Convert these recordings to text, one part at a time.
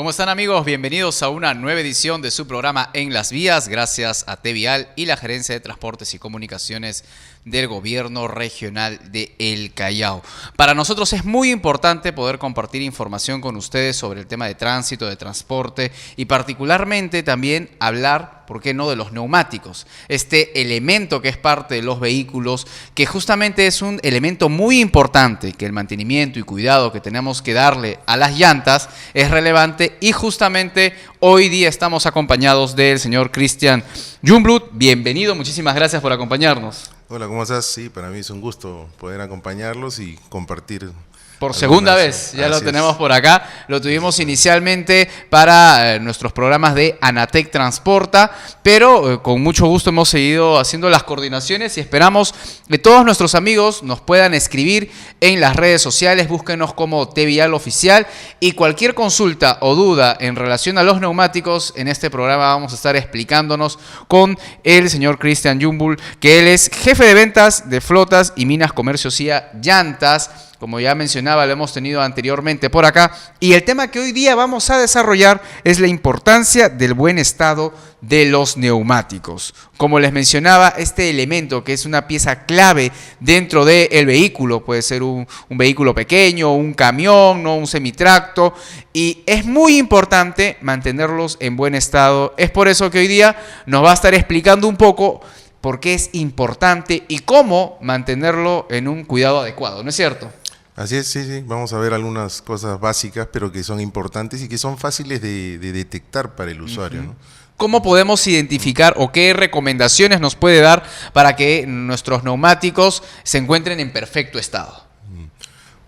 ¿Cómo están, amigos? Bienvenidos a una nueva edición de su programa En las Vías, gracias a Tevial y la Gerencia de Transportes y Comunicaciones del Gobierno Regional de El Callao. Para nosotros es muy importante poder compartir información con ustedes sobre el tema de tránsito, de transporte y particularmente también hablar, ¿por qué no?, de los neumáticos. Este elemento que es parte de los vehículos, que justamente es un elemento muy importante, que el mantenimiento y cuidado que tenemos que darle a las llantas es relevante y justamente hoy día estamos acompañados del señor Christian Jungblut. Bienvenido, muchísimas gracias por acompañarnos. Hola, ¿cómo estás? Sí, para mí es un gusto poder acompañarlos y compartir. Por segunda vez, ya lo tenemos por acá. Lo tuvimos inicialmente para nuestros programas de Anatec Transporta, pero con mucho gusto hemos seguido haciendo las coordinaciones y esperamos que todos nuestros amigos nos puedan escribir en las redes sociales. Búsquenos como Tevial Oficial y cualquier consulta o duda en relación a los neumáticos, en este programa vamos a estar explicándonos con el señor Christian Jungblut, que él es jefe de ventas de flotas y minas, comercio CIA Llantas. Como ya mencionaba, lo hemos tenido anteriormente por acá. Y el tema que hoy día vamos a desarrollar es la importancia del buen estado de los neumáticos. Como les mencionaba, este elemento que es una pieza clave dentro del vehículo, puede ser un vehículo pequeño, un camión, ¿no?, un semitracto, y es muy importante mantenerlos en buen estado. Es por eso que hoy día nos va a estar explicando un poco por qué es importante y cómo mantenerlo en un cuidado adecuado, ¿no es cierto? Así es, sí. Vamos a ver algunas cosas básicas, pero que son importantes y que son fáciles de detectar para el usuario, ¿no? ¿Cómo podemos identificar o qué recomendaciones nos puede dar para que nuestros neumáticos se encuentren en perfecto estado?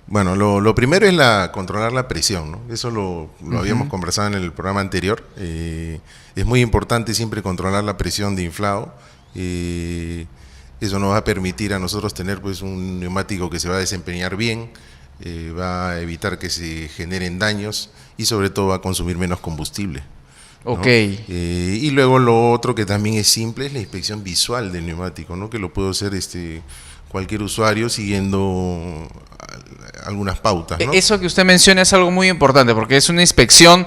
Bueno, lo primero es controlar la presión, ¿no? Eso lo habíamos conversado en el programa anterior. Es muy importante siempre controlar la presión de inflado. Eso nos va a permitir a nosotros tener pues un neumático que se va a desempeñar bien, va a evitar que se generen daños y sobre todo va a consumir menos combustible, ¿no? Ok. Y luego lo otro que también es simple es la inspección visual del neumático, ¿no? Que lo puede hacer cualquier usuario siguiendo algunas pautas, ¿no? Eso que usted menciona es algo muy importante porque es una inspección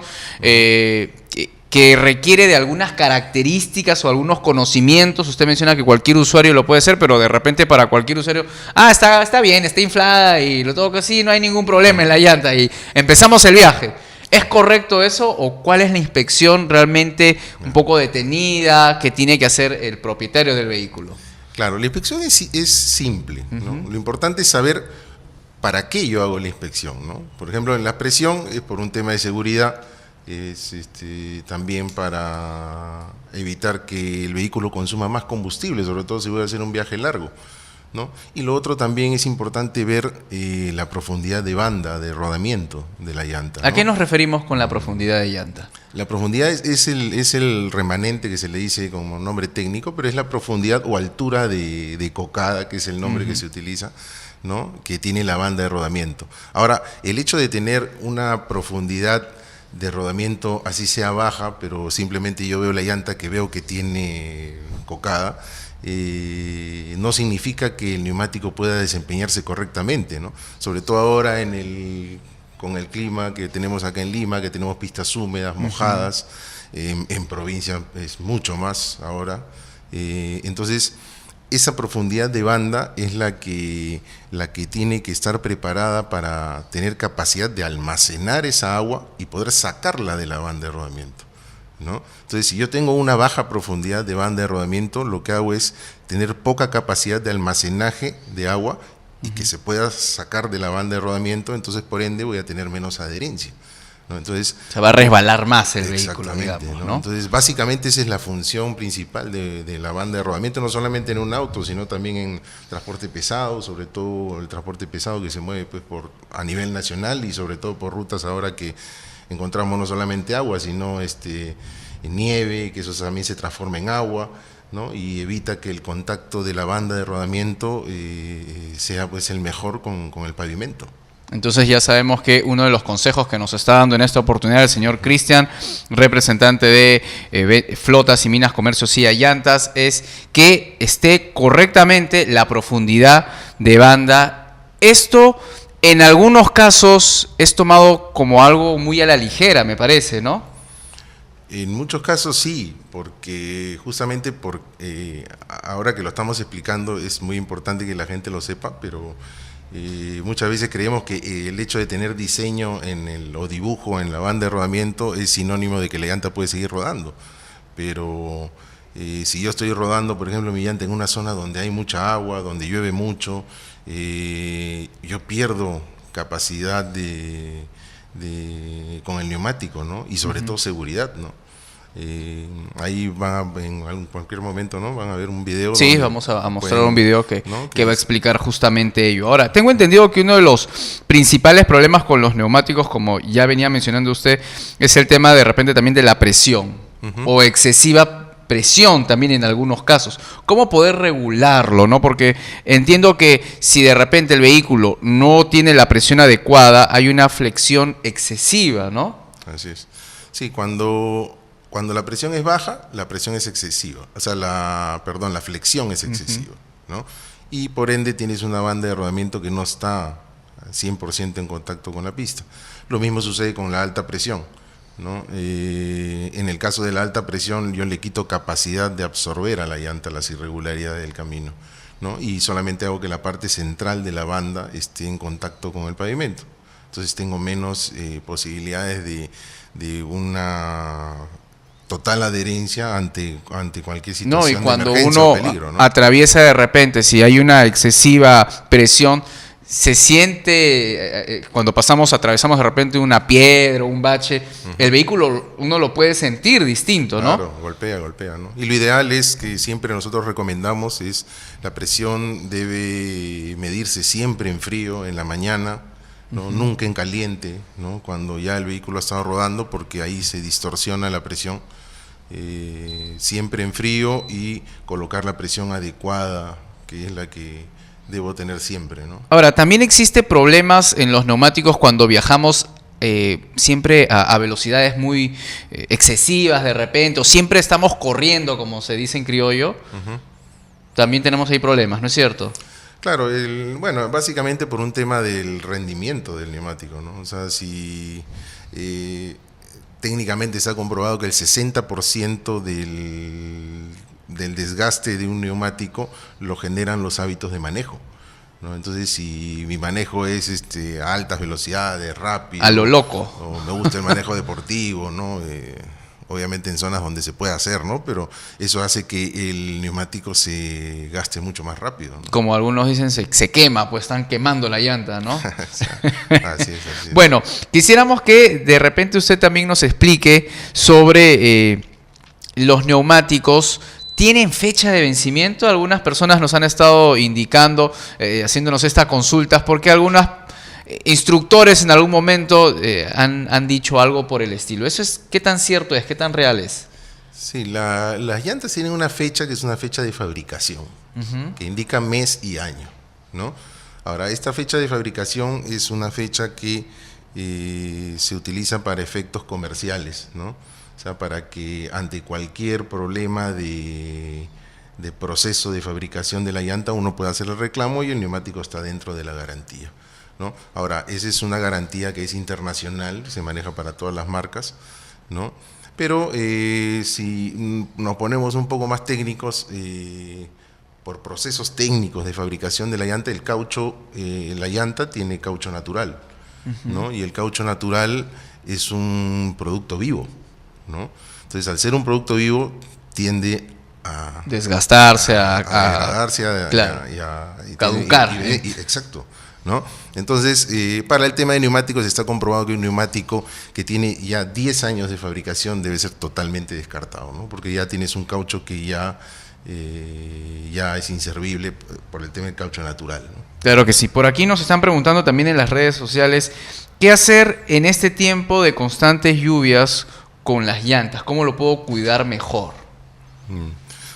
que requiere de algunas características o algunos conocimientos. Usted menciona que cualquier usuario lo puede hacer, pero de repente para cualquier usuario, está bien, está inflada y lo toco así, no hay ningún problema en la llanta y empezamos el viaje. ¿Es correcto eso o cuál es la inspección realmente un poco detenida que tiene que hacer el propietario del vehículo? Claro, la inspección es simple, ¿no? Lo importante es saber para qué yo hago la inspección, ¿no? Por ejemplo, en la presión es por un tema de seguridad. Es también para evitar que el vehículo consuma más combustible, sobre todo si voy a hacer un viaje largo, ¿no? Y lo otro también es importante ver la profundidad de banda, de rodamiento de la llanta, ¿no? ¿A qué nos referimos con la profundidad de llanta? La profundidad es el remanente que se le dice como nombre técnico, pero es la profundidad o altura de cocada, que es el nombre que se utiliza, ¿no?, que tiene la banda de rodamiento. Ahora, el hecho de tener una profundidad de rodamiento así sea baja, pero simplemente yo veo la llanta que veo que tiene cocada, no significa que el neumático pueda desempeñarse correctamente, ¿no? Sobre todo ahora con el clima que tenemos acá en Lima, que tenemos pistas húmedas, mojadas, en provincia es mucho más ahora, entonces esa profundidad de banda es la que tiene que estar preparada para tener capacidad de almacenar esa agua y poder sacarla de la banda de rodamiento, ¿no? Entonces, si yo tengo una baja profundidad de banda de rodamiento, lo que hago es tener poca capacidad de almacenaje de agua y que se pueda sacar de la banda de rodamiento, entonces por ende voy a tener menos adherencia, ¿no? Entonces, se va a resbalar más el vehículo, digamos, ¿no? Entonces, básicamente esa es la función principal de la banda de rodamiento, no solamente en un auto, sino también en transporte pesado, sobre todo el transporte pesado que se mueve pues a nivel nacional y sobre todo por rutas ahora que encontramos no solamente agua, sino nieve, que eso también se transforma en agua, ¿no? Y evita que el contacto de la banda de rodamiento sea pues el mejor con el pavimento. Entonces ya sabemos que uno de los consejos que nos está dando en esta oportunidad el señor Christian, representante de Flotas y Minas, Comercio CIA Llantas, es que esté correctamente la profundidad de banda. Esto en algunos casos es tomado como algo muy a la ligera, me parece, ¿no? En muchos casos sí, porque justamente ahora que lo estamos explicando es muy importante que la gente lo sepa, pero muchas veces creemos que el hecho de tener diseño o dibujo en la banda de rodamiento es sinónimo de que la llanta puede seguir rodando, pero si yo estoy rodando, por ejemplo, mi llanta en una zona donde hay mucha agua, donde llueve mucho, yo pierdo capacidad con el neumático, ¿no? Y sobre todo seguridad, ¿no? Ahí en cualquier momento, ¿no? Van a ver un video. Sí, vamos a mostrar un video que va a explicar justamente ello. Ahora, tengo entendido que uno de los principales problemas con los neumáticos, como ya venía mencionando usted, es el tema de repente también de la presión o excesiva presión también en algunos casos. ¿Cómo poder regularlo, no? Porque entiendo que si de repente el vehículo no tiene la presión adecuada, hay una flexión excesiva, ¿no? Así es. Sí, cuando la presión es baja, la presión es excesiva. O sea, la flexión es excesiva, ¿no? Y por ende tienes una banda de rodamiento que no está 100% en contacto con la pista. Lo mismo sucede con la alta presión, ¿no? En el caso de la alta presión, yo le quito capacidad de absorber a la llanta las irregularidades del camino, ¿no? Y solamente hago que la parte central de la banda esté en contacto con el pavimento. Entonces tengo menos posibilidades de una total adherencia ante cualquier situación. No, y cuando de emergencia uno o peligro, ¿no? atraviesa de repente, si hay una excesiva presión, se siente, cuando atravesamos de repente una piedra o un bache, el vehículo uno lo puede sentir distinto, ¿no? Claro, golpea, ¿no? Y lo ideal es que siempre nosotros recomendamos la presión debe medirse siempre en frío, en la mañana, ¿no? Nunca en caliente, ¿no? Cuando ya el vehículo ha estado rodando, porque ahí se distorsiona la presión. Siempre en frío y colocar la presión adecuada, que es la que debo tener siempre, ¿no? Ahora, también existe problemas en los neumáticos cuando viajamos siempre a velocidades muy excesivas de repente, o siempre estamos corriendo, como se dice en criollo. También tenemos ahí problemas, ¿no es cierto? Claro, bueno, básicamente por un tema del rendimiento del neumático, ¿no? O sea, si técnicamente se ha comprobado que el 60% del desgaste de un neumático lo generan los hábitos de manejo, ¿no? Entonces, si mi manejo es a altas velocidades, rápido, a lo loco, o me gusta el manejo deportivo, ¿no? Obviamente en zonas donde se puede hacer, ¿no? Pero eso hace que el neumático se gaste mucho más rápido, ¿no? Como algunos dicen, se quema, pues están quemando la llanta, ¿no? Así es. Bueno, quisiéramos que de repente usted también nos explique sobre los neumáticos. ¿Tienen fecha de vencimiento? Algunas personas nos han estado indicando, haciéndonos estas consultas, porque algunos instructores en algún momento han dicho algo por el estilo. ¿Eso es qué tan cierto es? ¿Qué tan real es? Sí, las llantas tienen una fecha que es una fecha de fabricación, que indica mes y año, ¿no? Ahora, esta fecha de fabricación es una fecha que se utiliza para efectos comerciales, ¿no? O sea, para que ante cualquier problema de proceso de fabricación de la llanta uno pueda hacer el reclamo y el neumático está dentro de la garantía, ¿no? Ahora, esa es una garantía que es internacional, se maneja para todas las marcas, ¿no? Pero si nos ponemos un poco más técnicos, por procesos técnicos de fabricación de la llanta, el caucho, la llanta tiene caucho natural, ¿no? Y el caucho natural es un producto vivo, ¿no? Entonces, al ser un producto vivo, tiende a desgastarse, a degradarse, claro, y caducar. Exacto, ¿no? Entonces, para el tema de neumáticos está comprobado que un neumático que tiene ya 10 años de fabricación debe ser totalmente descartado, ¿no? Porque ya tienes un caucho que ya es inservible por el tema del caucho natural, ¿no? Claro que sí. Por aquí nos están preguntando también en las redes sociales, ¿qué hacer en este tiempo de constantes lluvias con las llantas? ¿Cómo lo puedo cuidar mejor?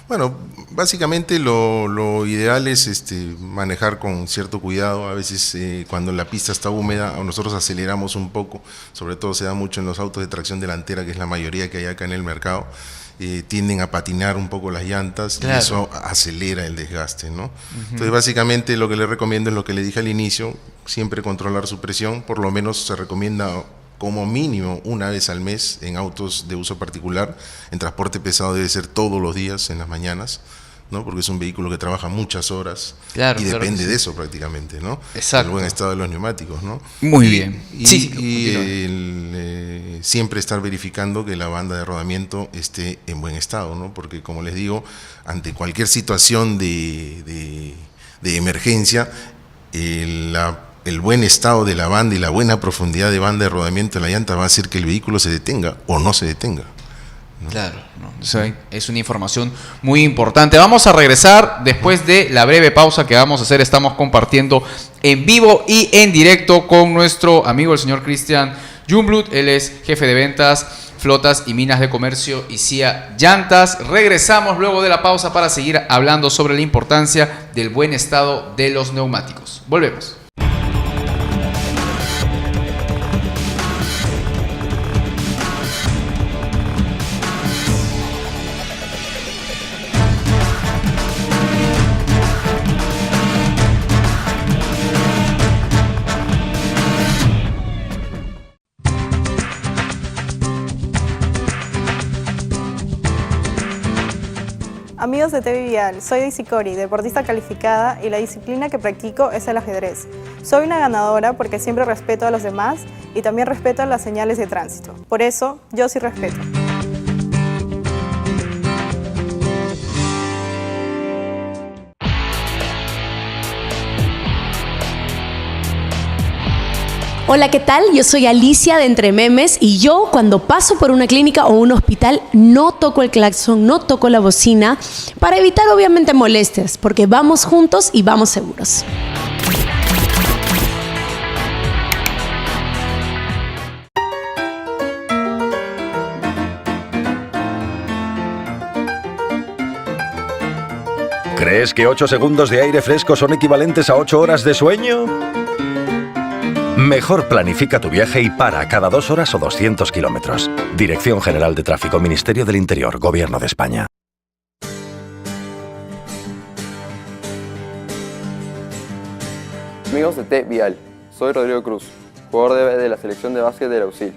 Bueno, básicamente lo ideal es manejar con cierto cuidado. A veces cuando la pista está húmeda, nosotros aceleramos un poco, sobre todo se da mucho en los autos de tracción delantera, que es la mayoría que hay acá en el mercado, tienden a patinar un poco las llantas, claro, y eso acelera el desgaste, ¿no? Entonces, básicamente lo que le recomiendo es lo que le dije al inicio, siempre controlar su presión. Por lo menos se recomienda como mínimo una vez al mes en autos de uso particular. En transporte pesado debe ser todos los días en las mañanas, ¿no? Porque es un vehículo que trabaja muchas horas, claro, y claro depende sí, de eso prácticamente, ¿no? exacto, El buen estado de los neumáticos, ¿no? Muy bien. Siempre estar verificando que la banda de rodamiento esté en buen estado, ¿no? Porque, como les digo, ante cualquier situación de emergencia, el buen estado de la banda y la buena profundidad de banda de rodamiento de la llanta va a hacer que el vehículo se detenga o no se detenga, ¿no? Claro, no, es una información muy importante. Vamos a regresar después de la breve pausa que vamos a hacer. Estamos compartiendo en vivo y en directo con nuestro amigo el señor Cristian Jungblut. Él es jefe de ventas, flotas y minas de comercio y CIA Llantas. Regresamos luego de la pausa para seguir hablando sobre la importancia del buen estado de los neumáticos. Volvemos. Amigos de TV Vial, soy Daisy Cori, deportista calificada, y la disciplina que practico es el ajedrez. Soy una ganadora porque siempre respeto a los demás y también respeto las señales de tránsito. Por eso, yo sí respeto. Hola, ¿qué tal? Yo soy Alicia de Entre Memes y yo cuando paso por una clínica o un hospital no toco el claxon, no toco la bocina para evitar obviamente molestias, porque vamos juntos y vamos seguros. ¿Crees que 8 segundos de aire fresco son equivalentes a 8 horas de sueño? Mejor planifica tu viaje y para cada 2 horas o 200 kilómetros. Dirección General de Tráfico, Ministerio del Interior, Gobierno de España. Amigos de T Vial, soy Rodrigo Cruz, jugador de la selección de básquet de la UCIL.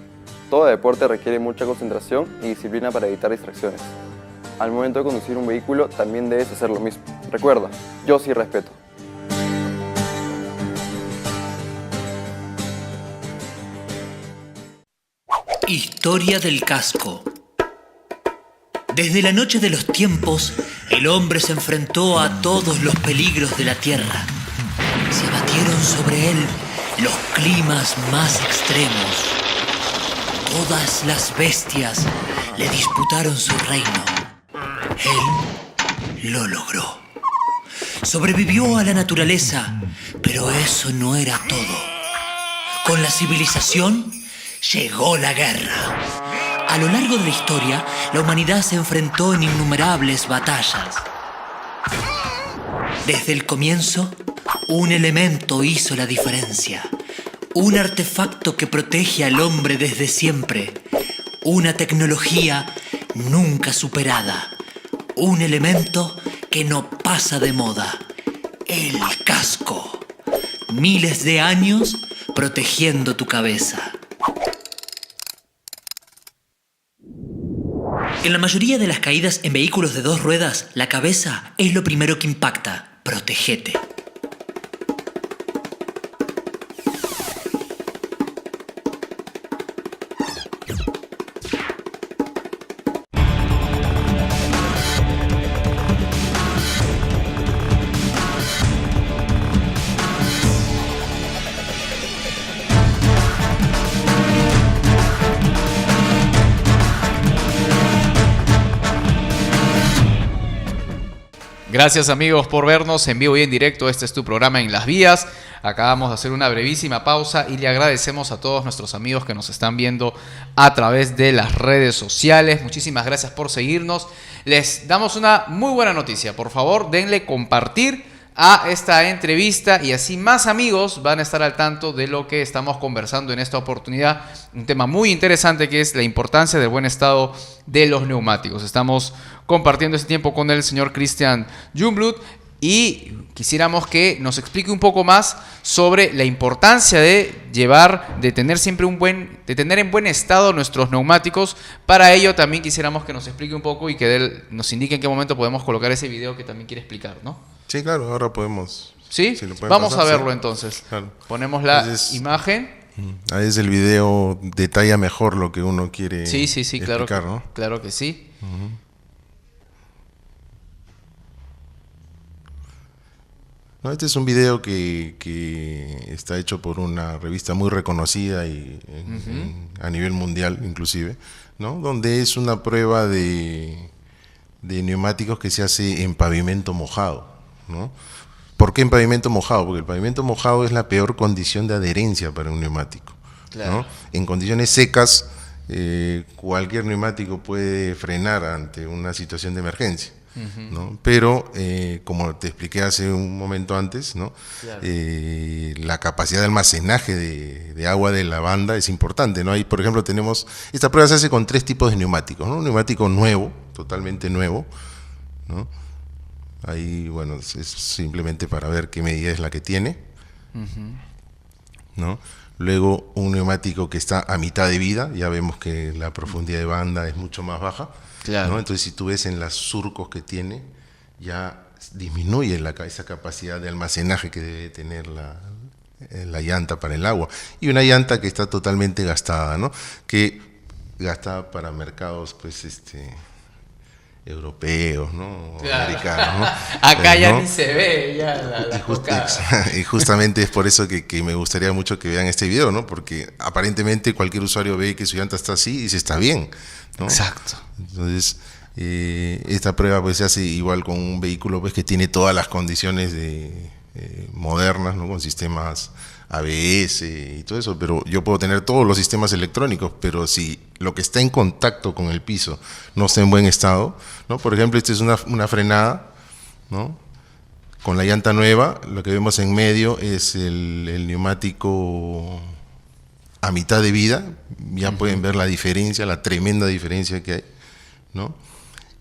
Todo deporte requiere mucha concentración y disciplina para evitar distracciones. Al momento de conducir un vehículo también debes hacer lo mismo. Recuerda, yo sí respeto. Historia del casco. Desde la noche de los tiempos, el hombre se enfrentó a todos los peligros de la tierra. Se abatieron sobre él los climas más extremos. Todas las bestias le disputaron su reino. Él lo logró. Sobrevivió a la naturaleza, pero eso no era todo. Con la civilización llegó la guerra. A lo largo de la historia, la humanidad se enfrentó en innumerables batallas. Desde el comienzo, un elemento hizo la diferencia. Un artefacto que protege al hombre desde siempre. Una tecnología nunca superada. Un elemento que no pasa de moda. El casco. Miles de años protegiendo tu cabeza. En la mayoría de las caídas en vehículos de 2 ruedas, la cabeza es lo primero que impacta. Protégete. Gracias amigos por vernos en vivo y en directo. Este es tu programa En las Vías. Acabamos de hacer una brevísima pausa y le agradecemos a todos nuestros amigos que nos están viendo a través de las redes sociales. Muchísimas gracias por seguirnos. Les damos una muy buena noticia. Por favor, denle compartir a esta entrevista y así más amigos van a estar al tanto de lo que estamos conversando en esta oportunidad. Un tema muy interesante que es la importancia del buen estado de los neumáticos. Estamos compartiendo este tiempo con el señor Christian Jungblut y quisiéramos que nos explique un poco más sobre la importancia de tener siempre de tener en buen estado nuestros neumáticos. Para ello también quisiéramos que nos explique un poco y que él nos indique en qué momento podemos colocar ese video que también quiere explicar, ¿no? Sí, claro, ahora podemos. ¿Sí? Si lo pueden Vamos pasar, a verlo sí. entonces. Claro. Ponemos la Entonces, imagen. A veces el video detalla mejor lo que uno quiere Sí, claro, explicar, ¿no? claro que sí. No, este es un video que está hecho por una revista muy reconocida y a nivel mundial inclusive, ¿no? Donde es una prueba de neumáticos que se hace en pavimento mojado, ¿no? ¿Por qué en pavimento mojado? Porque el pavimento mojado es la peor condición de adherencia para un neumático, Claro. ¿no? En condiciones secas, cualquier neumático puede frenar ante una situación de emergencia, ¿no? Pero, como te expliqué hace un momento antes, ¿no? Claro. La capacidad de almacenaje de agua de la banda es importante, ¿no? Ahí, por ejemplo, esta prueba se hace con 3 tipos de neumáticos, ¿no? Un neumático nuevo, totalmente nuevo, ¿no? Ahí, bueno, es simplemente para ver qué medida es la que tiene, ¿no? Luego un neumático que está a mitad de vida, ya vemos que la profundidad de banda es mucho más baja, Claro. ¿no? Entonces, si tú ves en los surcos que tiene, ya disminuye esa capacidad de almacenaje que debe tener la llanta para el agua. Y una llanta que está totalmente gastada, ¿no? Que gastada para mercados, pues, europeos, ¿no? Claro. Americanos, ¿no? Acá ya ¿no? ni se ve ya la cocada. Y justamente es por eso que me gustaría mucho que vean este video, ¿no? Porque aparentemente cualquier usuario ve que su llanta está así y dice está bien, ¿no? Exacto. Entonces, esta prueba pues se hace igual con un vehículo pues que tiene todas las condiciones modernas, ¿no? Con sistemas ABS y todo eso, pero yo puedo tener todos los sistemas electrónicos, pero si lo que está en contacto con el piso no está en buen estado, ¿no? Por ejemplo, esta es una frenada, ¿no? Con la llanta nueva, lo que vemos en medio es el neumático a mitad de vida, ya pueden ver la diferencia, la tremenda diferencia que hay, ¿no?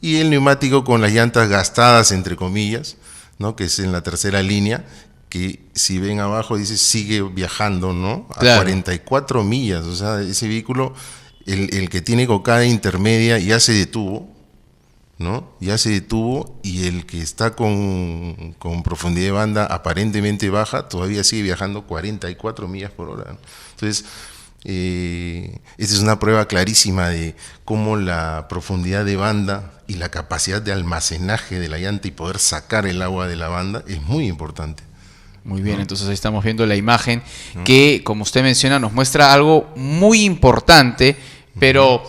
Y el neumático con las llantas gastadas, entre comillas, ¿no? Que es en la tercera línea, que si ven abajo dice sigue viajando, ¿no? A Claro. 44 millas, o sea, ese vehículo, el que tiene cocada intermedia ya se detuvo, ¿no? Ya se detuvo, y el que está con profundidad de banda aparentemente baja todavía sigue viajando 44 millas por hora, ¿no? Entonces, esta es una prueba clarísima de cómo la profundidad de banda y la capacidad de almacenaje de la llanta y poder sacar el agua de la banda es muy importante. Muy bien, entonces ahí estamos viendo la imagen que, como usted menciona, nos muestra algo muy importante, pero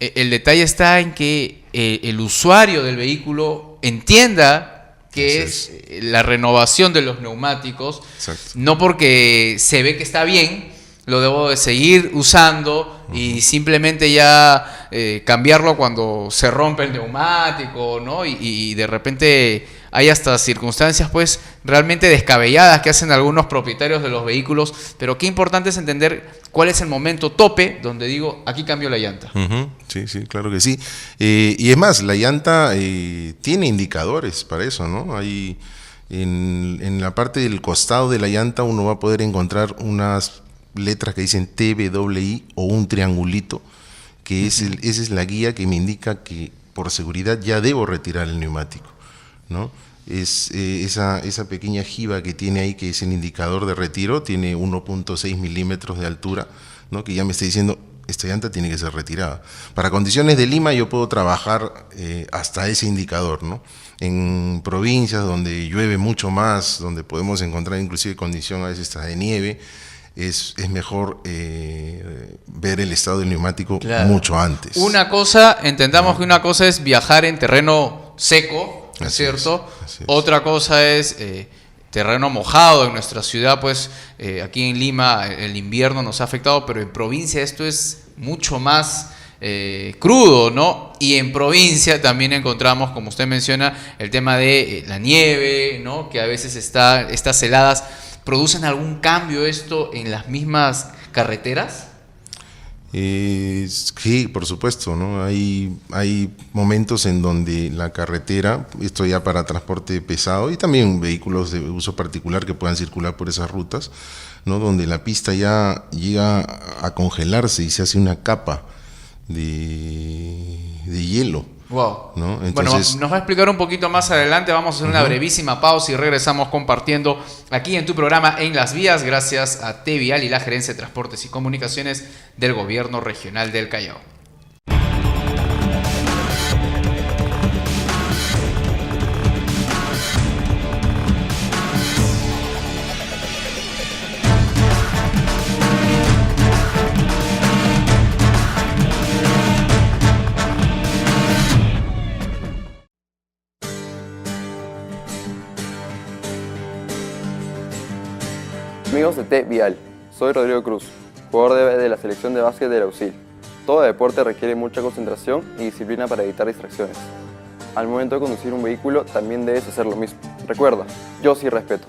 el detalle está en que el usuario del vehículo entienda que Así es la renovación de los neumáticos, Exacto. no porque se ve que está bien, lo debo de seguir usando y simplemente ya cambiarlo cuando se rompe el neumático, ¿no? Y de repente hay hasta circunstancias pues realmente descabelladas que hacen algunos propietarios de los vehículos, pero qué importante es entender cuál es el momento tope donde digo, aquí cambio la llanta. Sí, sí, claro que sí. Y es más, la llanta tiene indicadores para eso, ¿no? Hay en la parte del costado de la llanta uno va a poder encontrar unas letras que dicen TBWI o un triangulito, que esa es la guía que me indica que por seguridad ya debo retirar el neumático, ¿no? Esa pequeña jiba que tiene ahí, que es el indicador de retiro, tiene 1.6 milímetros de altura, ¿no? Que ya me está diciendo, esta llanta tiene que ser retirada. Para condiciones de Lima yo puedo trabajar hasta ese indicador, ¿no? En provincias donde llueve mucho más, donde podemos encontrar inclusive condición a veces hasta de nieve, es mejor ver el estado del neumático mucho antes. Una cosa, entendamos que una cosa es viajar en terreno seco, ¿no es cierto? Así es. Otra cosa es terreno mojado. En nuestra ciudad, pues aquí en Lima el invierno nos ha afectado, pero en provincia esto es mucho más crudo, ¿no? Y en provincia también encontramos, como usted menciona, el tema de la nieve, ¿no? Que a veces estas heladas producen algún cambio esto en las mismas carreteras. Sí, por supuesto, ¿no? Hay momentos en donde la carretera, esto ya para transporte pesado y también vehículos de uso particular que puedan circular por esas rutas, ¿no? Donde la pista ya llega a congelarse y se hace una capa de hielo. Wow. ¿No? Entonces, bueno, nos va a explicar un poquito más adelante. Vamos a hacer una brevísima pausa y regresamos compartiendo aquí en tu programa En las Vías, gracias a T-Vial y la Gerencia de Transportes y Comunicaciones del Gobierno Regional del Callao. Amigos de T-Vial, soy Rodrigo Cruz, jugador de la selección de básquet del AUSIL. Todo deporte requiere mucha concentración y disciplina para evitar distracciones. Al momento de conducir un vehículo también debes hacer lo mismo. Recuerda, yo sí respeto.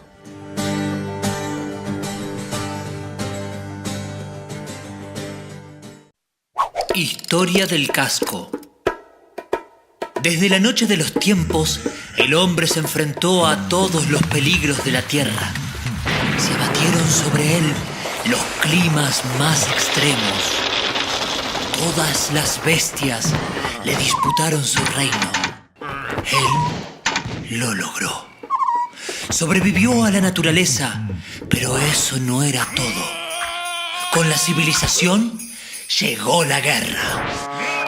Historia del casco. Desde la noche de los tiempos, el hombre se enfrentó a todos los peligros de la tierra. Se abatieron sobre él los climas más extremos. Todas las bestias le disputaron su reino. Él lo logró. Sobrevivió a la naturaleza, pero eso no era todo. Con la civilización llegó la guerra.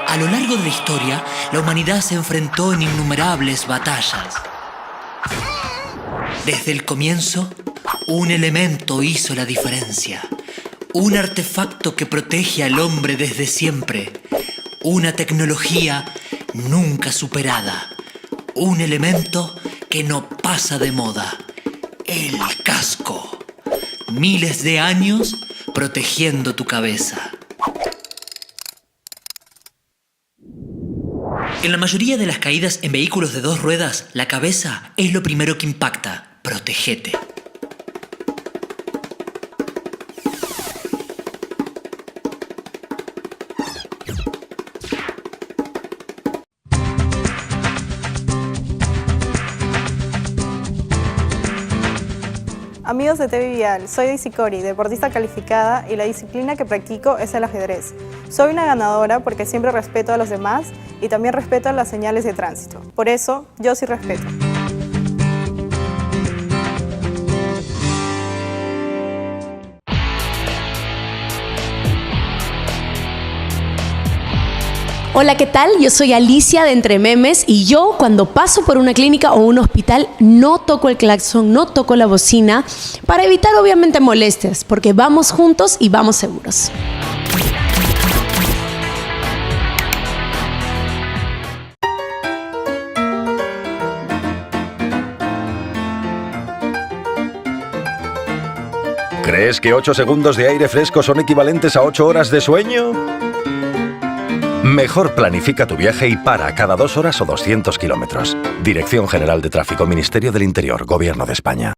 A lo largo de la historia, la humanidad se enfrentó en innumerables batallas. Desde el comienzo, un elemento hizo la diferencia. Un artefacto que protege al hombre desde siempre. Una tecnología nunca superada. Un elemento que no pasa de moda. El casco. Miles de años protegiendo tu cabeza. En la mayoría de las caídas en vehículos de 2 ruedas, la cabeza es lo primero que impacta. Protégete. Amigos de T-Vial, soy Daisy Cori, deportista calificada y la disciplina que practico es el ajedrez. Soy una ganadora porque siempre respeto a los demás y también respeto las señales de tránsito. Por eso, yo sí respeto. Hola, ¿qué tal? Yo soy Alicia de Entre Memes y yo cuando paso por una clínica o un hospital no toco el claxon, no toco la bocina para evitar obviamente molestias, porque vamos juntos y vamos seguros. ¿Crees que 8 segundos de aire fresco son equivalentes a 8 horas de sueño? Mejor planifica tu viaje y para cada 2 horas o 200 kilómetros. Dirección General de Tráfico, Ministerio del Interior, Gobierno de España.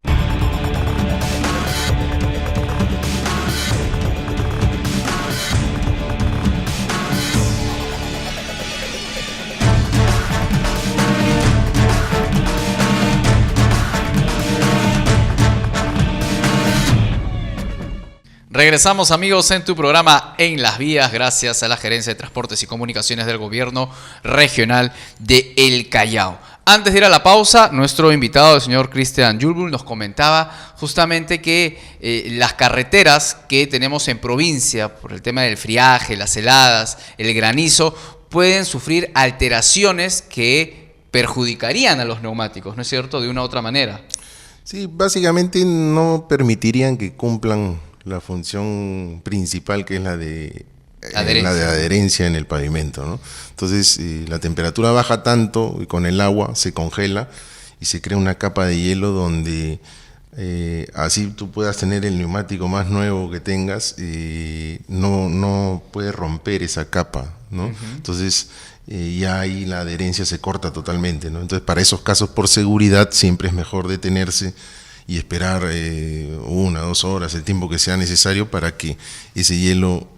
Regresamos, amigos, en tu programa En las Vías, gracias a la Gerencia de Transportes y Comunicaciones del Gobierno Regional de El Callao. Antes de ir a la pausa, nuestro invitado, el señor Cristian Julbul, nos comentaba justamente que las carreteras que tenemos en provincia, por el tema del friaje, las heladas, el granizo, pueden sufrir alteraciones que perjudicarían a los neumáticos, ¿no es cierto?, de una u otra manera. Sí, básicamente no permitirían que cumplan la función principal, que es la de adherencia en el pavimento, ¿no? Entonces la temperatura baja tanto y con el agua se congela y se crea una capa de hielo donde así tú puedas tener el neumático más nuevo que tengas, no puede romper esa capa, ¿no? Entonces ya ahí la adherencia se corta totalmente, ¿no? Entonces para esos casos, por seguridad, siempre es mejor detenerse y esperar 1 o 2 horas, el tiempo que sea necesario para que ese hielo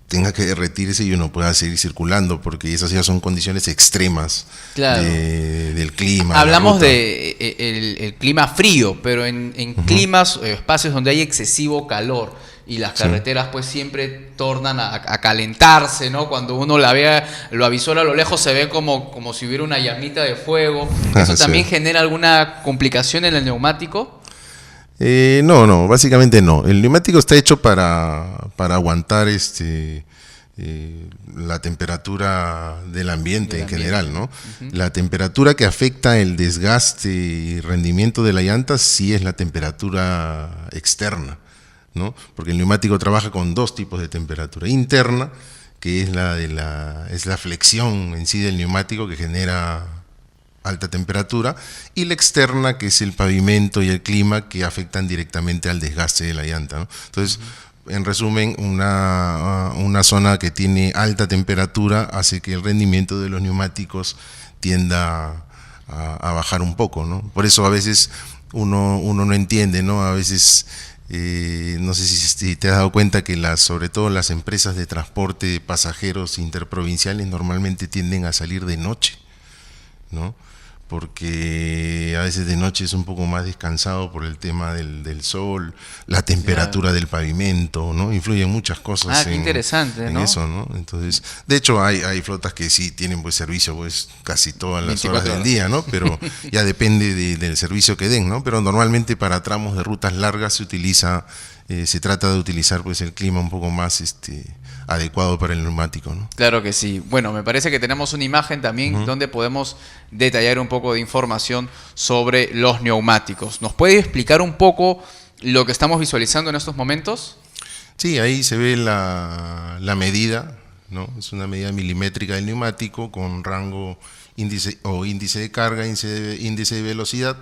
tenga que derretirse y uno pueda seguir circulando, porque esas ya son condiciones extremas, claro, del clima. Hablamos de el clima frío, pero en climas, espacios donde hay excesivo calor y las carreteras pues siempre tornan a calentarse, ¿no? Cuando uno la ve, lo avisora a lo lejos, se ve como si hubiera una llamita de fuego. ¿Eso también genera alguna complicación en el neumático? No, básicamente no. El neumático está hecho para aguantar la temperatura del ambiente en general, ¿no? La temperatura que afecta el desgaste y rendimiento de la llanta sí es la temperatura externa, ¿no? Porque el neumático trabaja con 2 tipos de temperatura: interna, que es la flexión en sí del neumático, que genera alta temperatura, y la externa, que es el pavimento y el clima, que afectan directamente al desgaste de la llanta, ¿no? Entonces, en resumen, una zona que tiene alta temperatura hace que el rendimiento de los neumáticos tienda a bajar un poco, ¿no? Por eso a veces uno no entiende, ¿no? A veces, no sé si te has dado cuenta que sobre todo las empresas de transporte de pasajeros interprovinciales normalmente tienden a salir de noche, ¿no? Porque a veces de noche es un poco más descansado por el tema del sol, la temperatura del pavimento, ¿no? Influyen muchas cosas interesante, en ¿no? eso, ¿no? Entonces, de hecho hay flotas que sí tienen pues servicio pues casi todas las horas del día, ¿no? Pero ya depende del servicio que den, ¿no? Pero normalmente para tramos de rutas largas se trata de utilizar pues el clima un poco más adecuado para el neumático, ¿no? Claro que sí. Bueno, me parece que tenemos una imagen también donde podemos detallar un poco de información sobre los neumáticos. ¿Nos puede explicar un poco lo que estamos visualizando en estos momentos? Sí, ahí se ve la medida, ¿no? Es una medida milimétrica del neumático con rango índice de carga, índice de velocidad,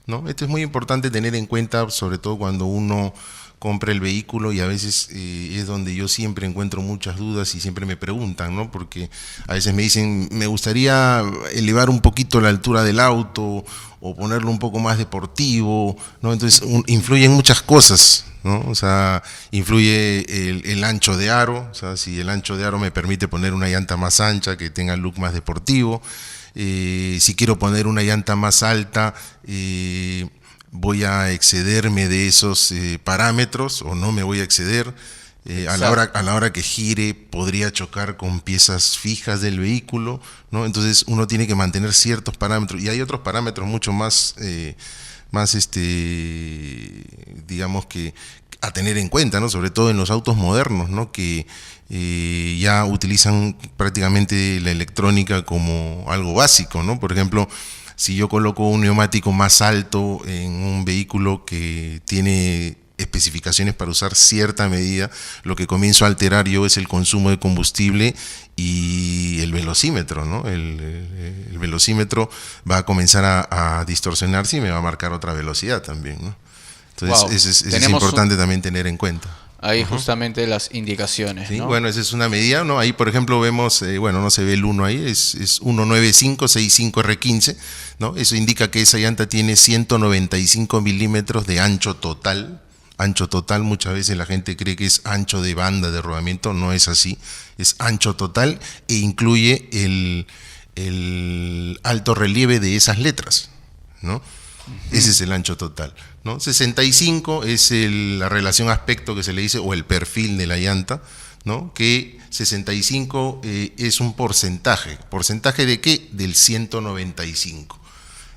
¿no? Esto es muy importante tener en cuenta, sobre todo cuando uno compra el vehículo, y a veces es donde yo siempre encuentro muchas dudas y siempre me preguntan, ¿no? Porque a veces me dicen, me gustaría elevar un poquito la altura del auto o ponerlo un poco más deportivo, ¿no? Entonces influyen muchas cosas, ¿no? O sea, influye el ancho de aro, o sea, si el ancho de aro me permite poner una llanta más ancha que tenga look más deportivo, si quiero poner una llanta más alta, voy a excederme de esos parámetros o no me voy a exceder. A la hora que gire podría chocar con piezas fijas del vehículo, ¿no? Entonces uno tiene que mantener ciertos parámetros, y hay otros parámetros mucho más digamos que a tener en cuenta, ¿no? Sobre todo en los autos modernos, ¿no? Que ya utilizan prácticamente la electrónica como algo básico, ¿no? Por ejemplo, si yo coloco un neumático más alto en un vehículo que tiene especificaciones para usar cierta medida, lo que comienzo a alterar yo es el consumo de combustible y el velocímetro, ¿no? El velocímetro va a comenzar a distorsionarse y me va a marcar otra velocidad también, ¿no? Entonces, eso es importante también tener en cuenta. Ahí justamente las indicaciones, sí, ¿no? bueno, esa es una medida, ¿no? Ahí, por ejemplo, vemos, no se ve el 1 ahí, es 19565R15, ¿no? Eso indica que esa llanta tiene 195 milímetros de ancho total. Ancho total, muchas veces la gente cree que es ancho de banda de rodamiento, no es así, es ancho total e incluye el alto relieve de esas letras, ¿no? Ese es el ancho total, ¿no? 65 es la relación aspecto que se le dice, o el perfil de la llanta, ¿no? Que 65 es un porcentaje. ¿Porcentaje de qué? Del 195.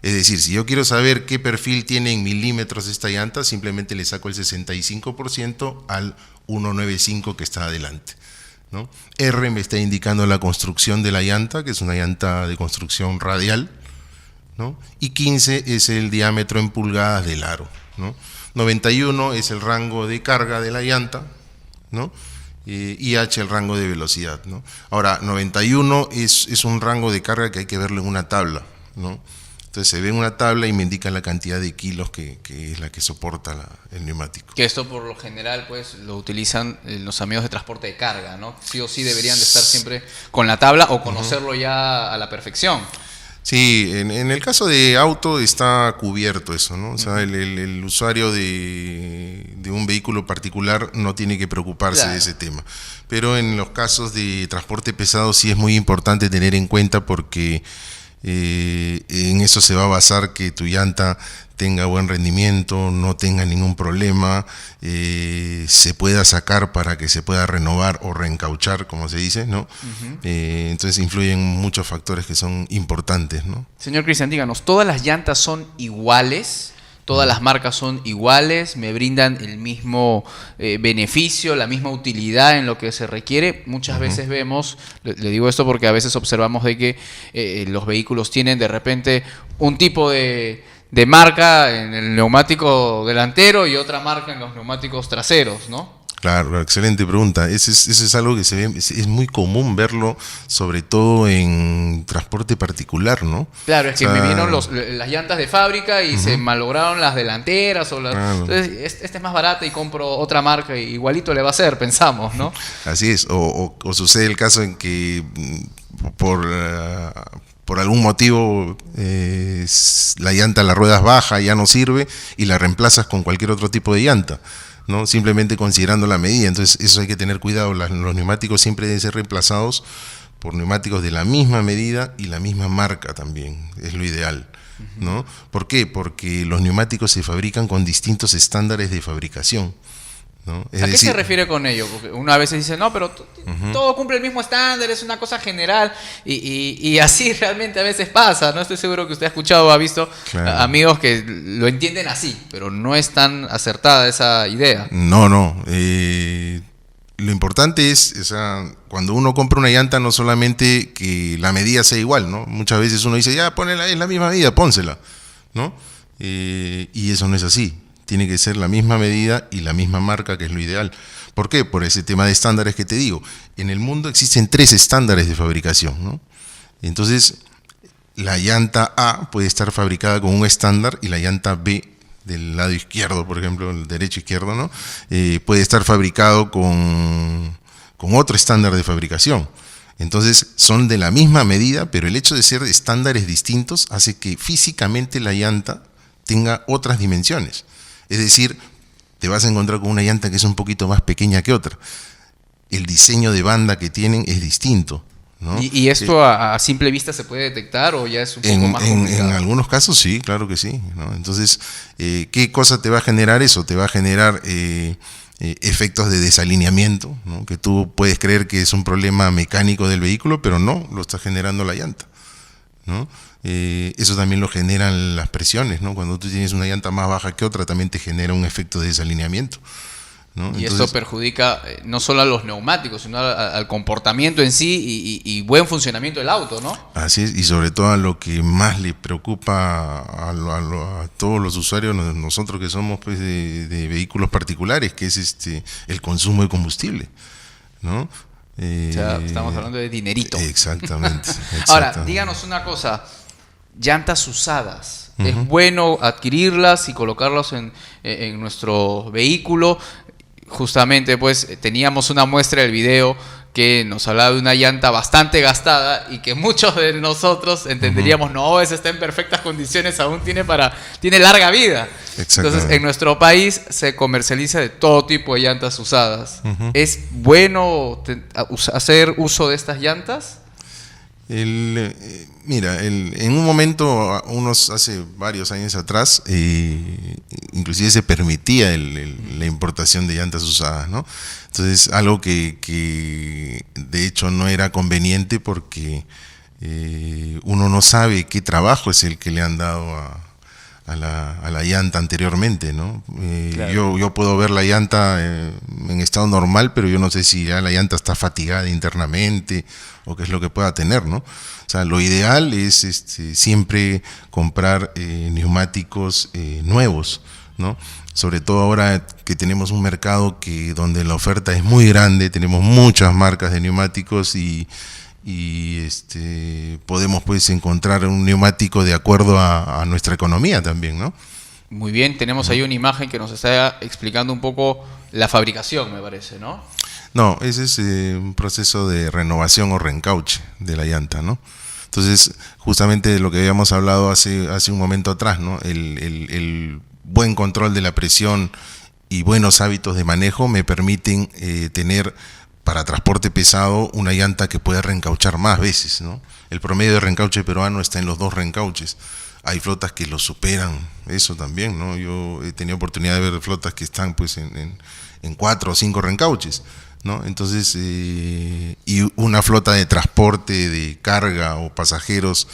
Es decir, si yo quiero saber qué perfil tiene en milímetros esta llanta, simplemente le saco el 65% al 195 que está adelante, ¿no? R me está indicando la construcción de la llanta, que es una llanta de construcción radial, ¿no? Y 15 es el diámetro en pulgadas del aro, ¿no? 91 es el rango de carga de la llanta, ¿no? Y H el rango de velocidad, ¿no? Ahora, 91 es un rango de carga que hay que verlo en una tabla, ¿no? Entonces se ve en una tabla y me indica la cantidad de kilos que es la que soporta el neumático. Que esto por lo general pues lo utilizan los amigos de transporte de carga, ¿no? Sí o sí deberían de estar siempre con la tabla o conocerlo ya a la perfección. Sí, en el caso de auto está cubierto eso, ¿no? O sea, el usuario de un vehículo particular no tiene que preocuparse de ese tema. Pero en los casos de transporte pesado sí es muy importante tener en cuenta, porque en eso se va a basar que tu llanta tenga buen rendimiento, no tenga ningún problema, se pueda sacar para que se pueda renovar o reencauchar, como se dice, ¿no? Entonces influyen muchos factores que son importantes, ¿no? Señor Cristian, díganos, ¿todas las llantas son iguales? ¿Todas las marcas son iguales? ¿Me brindan el mismo beneficio, la misma utilidad en lo que se requiere? Muchas veces vemos, le digo esto porque a veces observamos de que los vehículos tienen de repente un tipo de marca en el neumático delantero y otra marca en los neumáticos traseros, ¿no? Claro, excelente pregunta. Eso es algo que se ve, es muy común verlo, sobre todo en transporte particular, ¿no? Claro, es que me vinieron las llantas de fábrica y se malograron las delanteras. Entonces, esta es más barata y compro otra marca, y igualito le va a hacer, pensamos, ¿no? Así es, o sucede el caso en que por algún motivo la llanta, las ruedas baja, ya no sirve y la reemplazas con cualquier otro tipo de llanta, ¿no? Simplemente considerando la medida. Entonces eso hay que tener cuidado. Los neumáticos siempre deben ser reemplazados por neumáticos de la misma medida y la misma marca también, es lo ideal, ¿no? ¿Por qué? Porque los neumáticos se fabrican con distintos estándares de fabricación, ¿no? ¿A qué se refiere con ello? Porque una vez dice, no, pero todo cumple el mismo estándar, es una cosa general, y así realmente a veces pasa, ¿no? Estoy seguro que usted ha escuchado o ha visto amigos que lo entienden así, pero no es tan acertada esa idea. No. Lo importante es, o sea, cuando uno compra una llanta, no solamente que la medida sea igual, ¿no? Muchas veces uno dice, ya, ponela, es la misma medida, pónsela, ¿no? Y eso no es así. Tiene que ser la misma medida y la misma marca, que es lo ideal. ¿Por qué? Por ese tema de estándares que te digo. En el mundo existen 3 estándares de fabricación, ¿no? Entonces, la llanta A puede estar fabricada con un estándar y la llanta B del lado izquierdo, por ejemplo, el derecho-izquierdo, ¿no? Puede estar fabricado con otro estándar de fabricación. Entonces, son de la misma medida, pero el hecho de ser de estándares distintos hace que físicamente la llanta tenga otras dimensiones. Es decir, te vas a encontrar con una llanta que es un poquito más pequeña que otra. El diseño de banda que tienen es distinto, ¿no? ¿Y esto a simple vista se puede detectar o ya es un poco más complicado? En algunos casos sí, claro que sí, ¿no? Entonces, ¿qué cosa te va a generar eso? Te va a generar efectos de desalineamiento, ¿no? Que tú puedes creer que es un problema mecánico del vehículo, pero no, lo está generando la llanta, ¿no? Eso también lo generan las presiones, ¿no? Cuando tú tienes una llanta más baja que otra, también te genera un efecto de desalineamiento, ¿no? Y esto perjudica no solo a los neumáticos, sino al comportamiento en sí y buen funcionamiento del auto, ¿no? Así es, y sobre todo a lo que más le preocupa a todos los usuarios, nosotros que somos pues de vehículos particulares, que es el consumo de combustible, ¿no? O sea, estamos hablando de dinerito. Exactamente. Ahora, díganos una cosa, llantas usadas, ¿es bueno adquirirlas y colocarlas en nuestro vehículo? Justamente pues teníamos una muestra del video que nos hablaba de una llanta bastante gastada y que muchos de nosotros entenderíamos, no, esa está en perfectas condiciones, aún tiene larga vida. Entonces, en nuestro país se comercializa de todo tipo de llantas usadas. ¿Es bueno hacer uso de estas llantas? Mira, en un momento, hace varios años atrás, inclusive se permitía la importación de llantas usadas, ¿no? Entonces, algo que de hecho no era conveniente, porque uno no sabe qué trabajo es el que le han dado a la llanta anteriormente, ¿no? Claro. Yo puedo ver la llanta en estado normal, pero yo no sé si ya la llanta está fatigada internamente o qué es lo que pueda tener, ¿no? O sea, lo ideal es siempre comprar neumáticos nuevos, ¿no? Sobre todo ahora que tenemos un mercado donde la oferta es muy grande, tenemos muchas marcas de neumáticos y y podemos pues encontrar un neumático de acuerdo a nuestra economía también, ¿no? Muy bien, tenemos ahí una imagen que nos está explicando un poco la fabricación, me parece, ¿no? No, ese es un proceso de renovación o reencauche de la llanta, ¿no? Entonces, justamente de lo que habíamos hablado hace un momento atrás, ¿no? El buen control de la presión y buenos hábitos de manejo me permiten tener para transporte pesado una llanta que pueda reencauchar más veces, ¿no? El promedio de reencauche peruano está en los 2 reencauches. Hay flotas que lo superan, eso también, ¿no? Yo he tenido oportunidad de ver flotas que están pues en 4 o 5 reencauches, ¿no? Entonces, y una flota de transporte de carga o pasajeros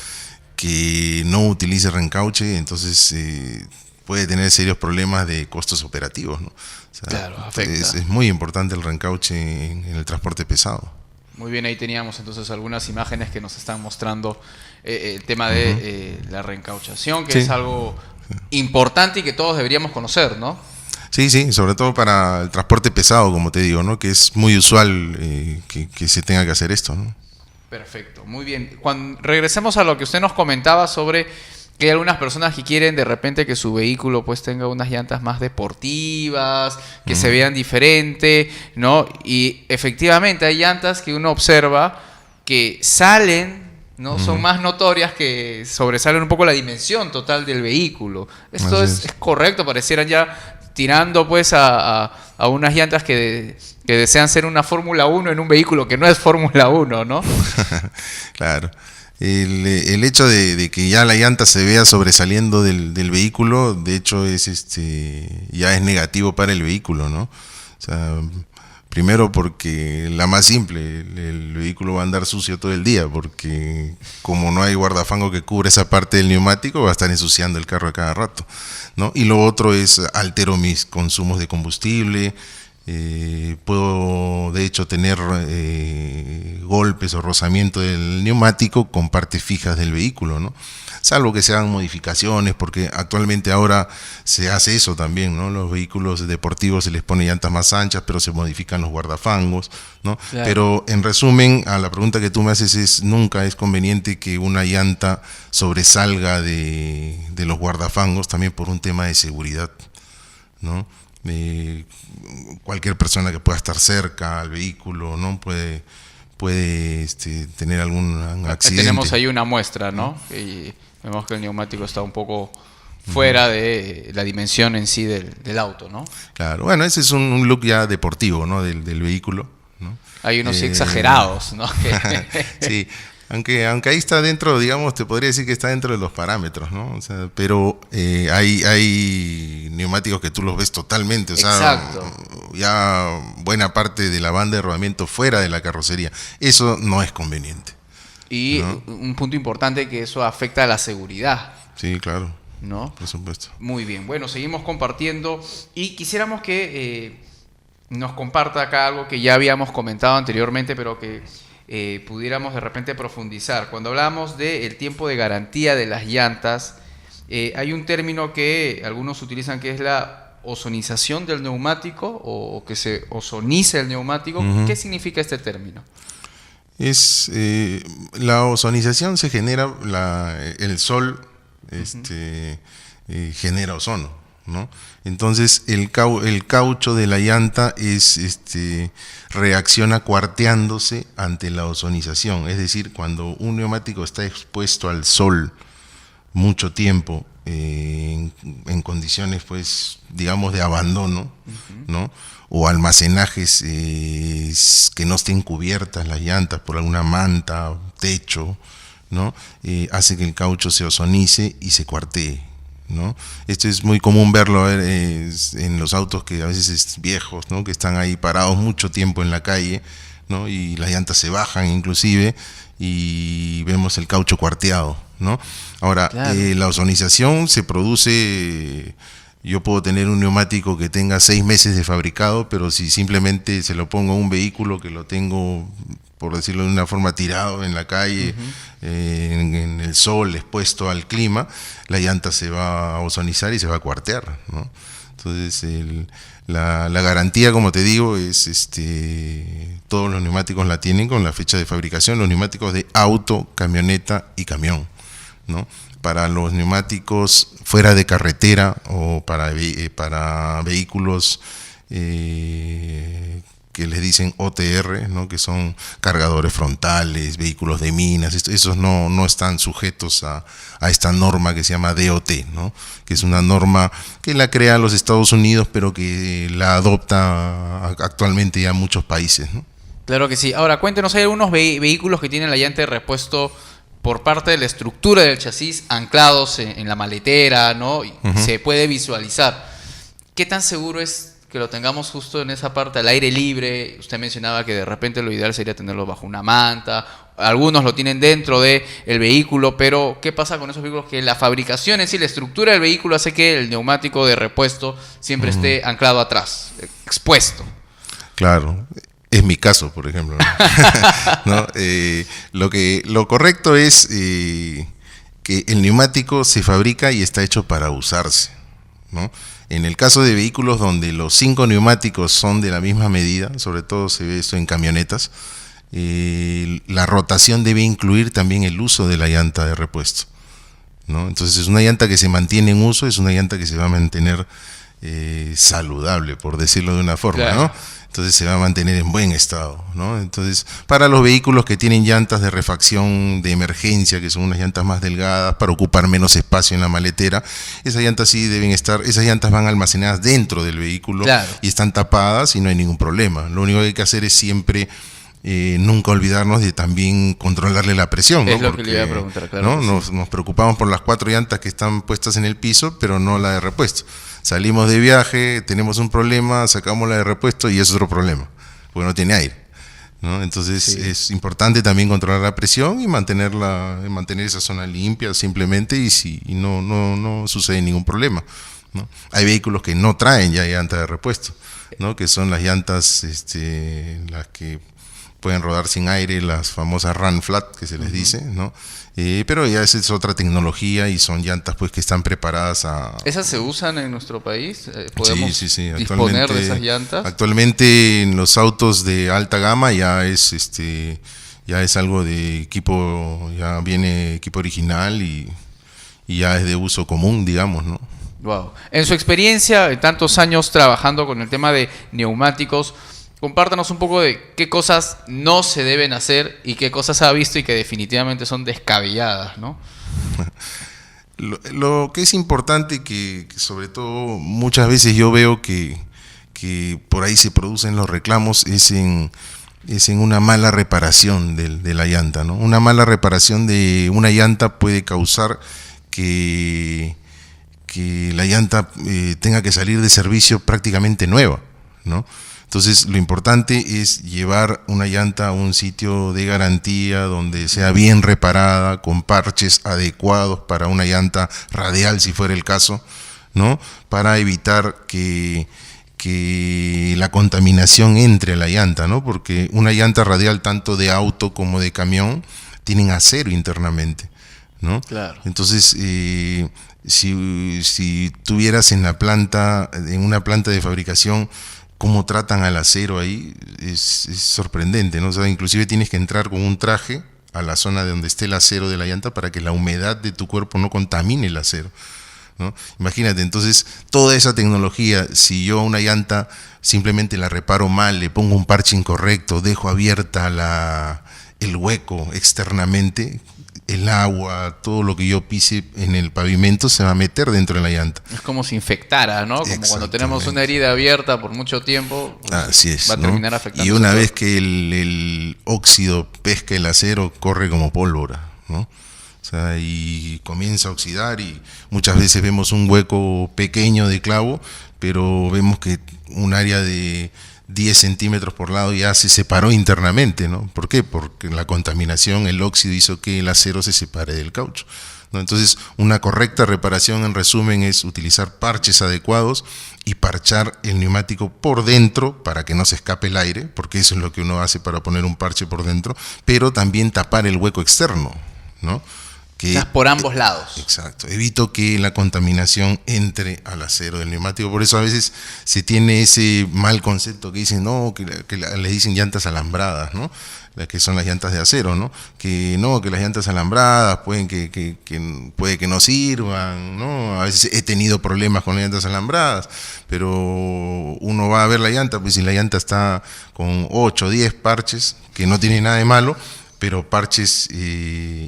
que no utilice reencauche, entonces puede tener serios problemas de costos operativos, ¿no? O sea, claro, afecta. Es muy importante el reencauche en el transporte pesado. Muy bien, ahí teníamos entonces algunas imágenes que nos están mostrando el tema de la reencauchación, que sí, es algo importante y que todos deberíamos conocer, ¿no? Sí, sobre todo para el transporte pesado, como te digo, ¿no? Que es muy usual que se tenga que hacer esto, ¿no? Perfecto, muy bien. Cuando regresemos a lo que usted nos comentaba sobre que hay algunas personas que quieren de repente que su vehículo pues tenga unas llantas más deportivas, que se vean diferente, ¿no? Y efectivamente hay llantas que uno observa que salen, ¿no? Son más notorias, que sobresalen un poco la dimensión total del vehículo. Esto es correcto, parecieran ya tirando pues a unas llantas que desean ser una Fórmula 1 en un vehículo que no es Fórmula 1, ¿no? Claro. El hecho de que ya la llanta se vea sobresaliendo del vehículo, de hecho ya es negativo para el vehículo, ¿no? O sea, primero porque la más simple, el vehículo va a andar sucio todo el día, porque como no hay guardafango que cubre esa parte del neumático, va a estar ensuciando el carro a cada rato, ¿no? Y lo otro es, altero mis consumos de combustible, puedo de hecho tener golpes o rozamiento del neumático con partes fijas del vehículo, ¿no? Salvo que se hagan modificaciones, porque actualmente ahora se hace eso también, ¿no? Los vehículos deportivos se les pone llantas más anchas, pero se modifican los guardafangos, ¿no? Claro. Pero en resumen, a la pregunta que tú me haces, nunca es conveniente que una llanta sobresalga de los guardafangos, también por un tema de seguridad, ¿no? Cualquier persona que pueda estar cerca al vehículo, ¿no? puede tener algún accidente. Tenemos ahí una muestra, ¿no? Y vemos que el neumático está un poco fuera de la dimensión en sí del auto, ¿no? Claro, bueno, ese es un look ya deportivo, ¿no? del vehículo, ¿no? Hay unos exagerados, ¿no? Sí. Aunque ahí está dentro, digamos, te podría decir que está dentro de los parámetros, ¿no? O sea, pero hay neumáticos que tú los ves totalmente, o sea, exacto, ya buena parte de la banda de rodamiento fuera de la carrocería. Eso no es conveniente. Y ¿no? Un punto importante, que eso afecta a la seguridad. Sí, claro. ¿No? Por supuesto. Muy bien, bueno, seguimos compartiendo y quisiéramos que nos comparta acá algo que ya habíamos comentado anteriormente, pero que pudiéramos de repente profundizar. Cuando hablamos del tiempo de garantía de las llantas, hay un término que algunos utilizan, que es la ozonización del neumático, o que se ozonice el neumático. Uh-huh. ¿Qué significa este término? La ozonización se genera, el sol genera ozono, ¿no? Entonces el caucho de la llanta reacciona cuarteándose ante la ozonización. Es decir, cuando un neumático está expuesto al sol mucho tiempo, en condiciones, pues, digamos, de abandono, ¿no? O almacenajes que no estén cubiertas las llantas por alguna manta, techo, ¿no? Hace que el caucho se ozonice y se cuartee, ¿no? Esto es muy común verlo en los autos que a veces es viejos, ¿no? Que están ahí parados mucho tiempo en la calle, ¿no? Y las llantas se bajan inclusive y vemos el caucho cuarteado, ¿no? Ahora, claro, la ozonización se produce. Yo puedo tener un neumático que tenga 6 meses de fabricado, pero si simplemente se lo pongo a un vehículo que lo tengo, por decirlo de una forma, tirado en la calle, en el sol, expuesto al clima, la llanta se va a ozonizar y se va a cuartear, ¿no? Entonces, La garantía, como te digo, es todos los neumáticos la tienen con la fecha de fabricación, los neumáticos de auto, camioneta y camión, ¿no? Para los neumáticos fuera de carretera o para vehículos que les dicen OTR, ¿no? Que son cargadores frontales, vehículos de minas, esos no están sujetos a esta norma que se llama DOT, ¿no? Que es una norma que la crean los Estados Unidos, pero que la adopta actualmente ya muchos países, ¿no? Claro que sí. Ahora, cuéntenos, hay algunos vehículos que tienen la llanta de repuesto por parte de la estructura del chasis anclados en la maletera, ¿no? Y se puede visualizar. ¿Qué tan seguro es que lo tengamos justo en esa parte al aire libre? Usted mencionaba que de repente lo ideal sería tenerlo bajo una manta, algunos lo tienen dentro del vehículo, pero ¿qué pasa con esos vehículos que la fabricación en sí, la estructura del vehículo hace que el neumático de repuesto siempre esté anclado atrás, expuesto? Claro, es mi caso, por ejemplo, ¿no? ¿No? Lo correcto es que el neumático se fabrica y está hecho para usarse, ¿no? En el caso de vehículos donde los 5 neumáticos son de la misma medida, sobre todo se ve esto en camionetas, la rotación debe incluir también el uso de la llanta de repuesto, ¿no? Entonces es una llanta que se mantiene en uso, es una llanta que se va a mantener saludable, por decirlo de una forma, claro, ¿no? Entonces se va a mantener en buen estado, ¿no? Entonces, para los vehículos que tienen llantas de refacción de emergencia, que son unas llantas más delgadas, para ocupar menos espacio en la maletera, esas llantas sí deben estar, esas llantas van almacenadas dentro del vehículo, claro, y están tapadas y no hay ningún problema. Lo único que hay que hacer es siempre nunca olvidarnos de también controlarle la presión, ¿no? Es lo que le iba a preguntar, claro. ¿No? Nos preocupamos por las 4 llantas que están puestas en el piso, pero no la de repuesto. Salimos de viaje, tenemos un problema, sacamos la de repuesto y es otro problema, porque no tiene aire, ¿no? Entonces es importante también controlar la presión y mantener esa zona limpia simplemente y no sucede ningún problema, ¿no? Hay vehículos que no traen ya llanta de repuesto, ¿no? Que son las llantas las que pueden rodar sin aire, las famosas run flat que se les dice, ¿no? Pero ya es otra tecnología y son llantas pues que están preparadas a... ¿Esas se usan en nuestro país? ¿Podemos sí. disponer de esas llantas? Actualmente en los autos de alta gama ya es algo de equipo, ya viene equipo original y ya es de uso común, digamos, ¿no? Wow. En su experiencia, tantos años trabajando con el tema de neumáticos, compártanos un poco de qué cosas no se deben hacer y qué cosas ha visto y que definitivamente son descabelladas, ¿no? Lo que es importante, que sobre todo muchas veces yo veo que por ahí se producen los reclamos, es en una mala reparación de la llanta, ¿no? Una mala reparación de una llanta puede causar que la llanta tenga que salir de servicio prácticamente nueva, ¿no? Entonces lo importante es llevar una llanta a un sitio de garantía donde sea bien reparada, con parches adecuados para una llanta radial si fuera el caso, ¿no? Para evitar que la contaminación entre a la llanta, ¿no? Porque una llanta radial tanto de auto como de camión tienen acero internamente, ¿no? Claro. Entonces si tuvieras en una planta de fabricación cómo tratan al acero ahí, es sorprendente, ¿no? O sea, inclusive tienes que entrar con un traje a la zona de donde esté el acero de la llanta para que la humedad de tu cuerpo no contamine el acero, ¿no? Imagínate, entonces, toda esa tecnología, si yo una llanta simplemente la reparo mal, le pongo un parche incorrecto, dejo abierta el hueco externamente, el agua, todo lo que yo pise en el pavimento se va a meter dentro de la llanta. Es como si infectara, ¿no? Como cuando tenemos una herida abierta por mucho tiempo, así es, va a terminar afectando. Y una vez que el óxido pesca el acero, corre como pólvora, ¿no? O sea, y comienza a oxidar y muchas veces vemos un hueco pequeño de clavo, pero vemos que un área de 10 centímetros por lado ya se separó internamente, ¿no? ¿Por qué? Porque la contaminación, el óxido hizo que el acero se separe del caucho, ¿no? Entonces, una correcta reparación, en resumen, es utilizar parches adecuados y parchar el neumático por dentro para que no se escape el aire, porque eso es lo que uno hace para poner un parche por dentro, pero también tapar el hueco externo, ¿no? Que, por ambos lados. Exacto. Evito que la contaminación entre al acero del neumático. Por eso a veces se tiene ese mal concepto que dicen, no, que le dicen llantas alambradas, ¿no? Las que son las llantas de acero, ¿no? Que no, que las llantas alambradas pueden puede que no sirvan, ¿no? A veces he tenido problemas con las llantas alambradas, pero uno va a ver la llanta, pues si la llanta está con 8 o 10 parches, que no tiene nada de malo, pero parches